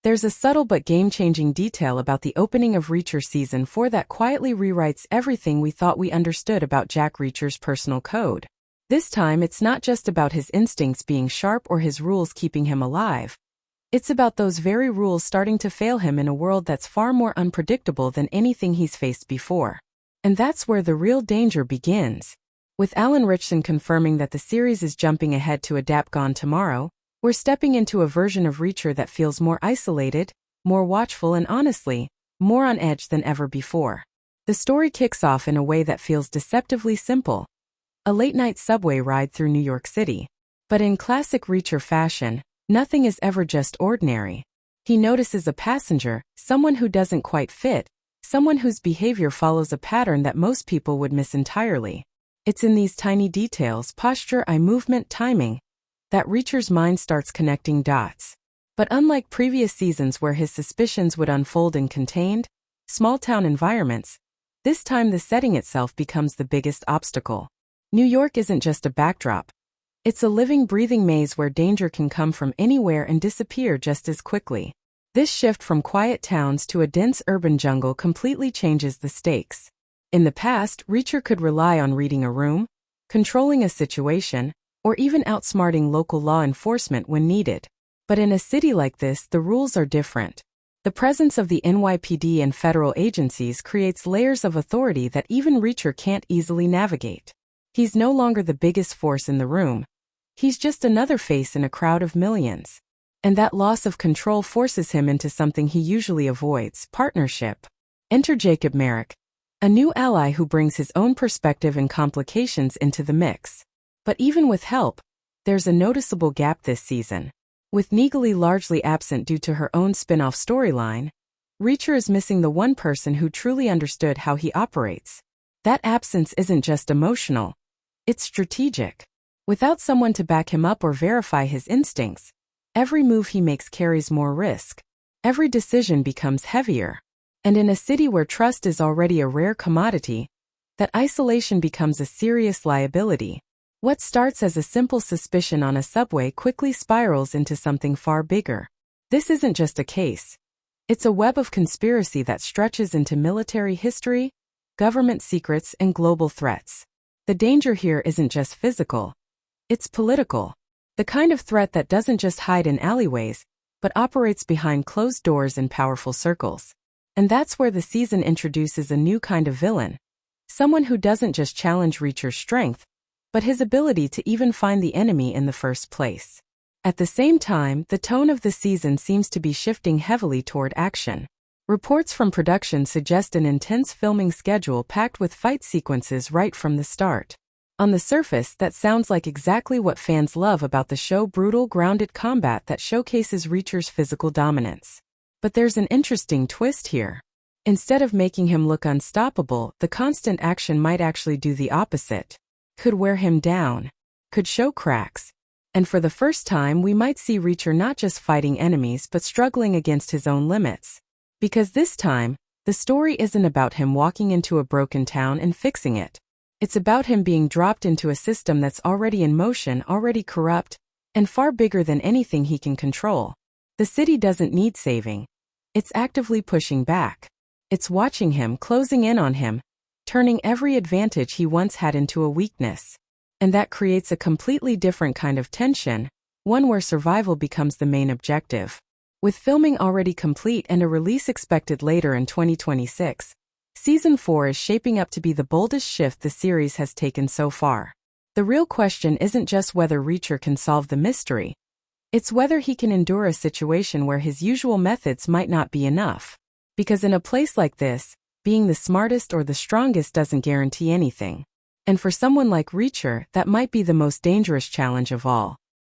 There's a subtle but game-changing detail about the opening of Reacher Season 4 that quietly rewrites everything we thought we understood about Jack Reacher's personal code. This time it's not just about his instincts being sharp or his rules keeping him alive. It's about those very rules starting to fail him in a world that's far more unpredictable than anything he's faced before. And that's where the real danger begins. With Alan Ritchson confirming that the series is jumping ahead to adapt Gone Tomorrow, we're stepping into a version of Reacher that feels more isolated, more watchful and honestly, more on edge than ever before. The story kicks off in a way that feels deceptively simple. A late-night subway ride through New York City. But in classic Reacher fashion, nothing is ever just ordinary. He notices a passenger, someone who doesn't quite fit, someone whose behavior follows a pattern that most people would miss entirely. It's in these tiny details, posture, eye movement, timing, that Reacher's mind starts connecting dots. But unlike previous seasons where his suspicions would unfold in contained, small-town environments, this time the setting itself becomes the biggest obstacle. New York isn't just a backdrop. It's a living, breathing maze where danger can come from anywhere and disappear just as quickly. This shift from quiet towns to a dense urban jungle completely changes the stakes. In the past, Reacher could rely on reading a room, controlling a situation, or even outsmarting local law enforcement when needed. But in a city like this, the rules are different. The presence of the NYPD and federal agencies creates layers of authority that even Reacher can't easily navigate. He's no longer the biggest force in the room. He's just another face in a crowd of millions. And that loss of control forces him into something he usually avoids: partnership. Enter Jacob Merrick, a new ally who brings his own perspective and complications into the mix. But even with help, there's a noticeable gap this season. With Neagley largely absent due to her own spin-off storyline, Reacher is missing the one person who truly understood how he operates. That absence isn't just emotional, it's strategic. Without someone to back him up or verify his instincts, every move he makes carries more risk. Every decision becomes heavier. And in a city where trust is already a rare commodity, that isolation becomes a serious liability. What starts as a simple suspicion on a subway quickly spirals into something far bigger. This isn't just a case. It's a web of conspiracy that stretches into military history, government secrets, and global threats. The danger here isn't just physical. It's political. The kind of threat that doesn't just hide in alleyways, but operates behind closed doors in powerful circles. And that's where the season introduces a new kind of villain. Someone who doesn't just challenge Reacher's strength, but his ability to even find the enemy in the first place. At the same time, the tone of the season seems to be shifting heavily toward action. Reports from production suggest an intense filming schedule packed with fight sequences right from the start. On the surface, that sounds like exactly what fans love about the show: brutal, grounded combat that showcases Reacher's physical dominance. But there's an interesting twist here. Instead of making him look unstoppable, the constant action might actually do the opposite. Could wear him down. Could show cracks. And for the first time, we might see Reacher not just fighting enemies but struggling against his own limits. Because this time, the story isn't about him walking into a broken town and fixing it. It's about him being dropped into a system that's already in motion, already corrupt, and far bigger than anything he can control. The city doesn't need saving. It's actively pushing back. It's watching him, closing in on him, turning every advantage he once had into a weakness. And that creates a completely different kind of tension, one where survival becomes the main objective. With filming already complete and a release expected later in 2026, Season 4 is shaping up to be the boldest shift the series has taken so far. The real question isn't just whether Reacher can solve the mystery. It's whether he can endure a situation where his usual methods might not be enough. Because in a place like this, being the smartest or the strongest doesn't guarantee anything. And for someone like Reacher, that might be the most dangerous challenge of all.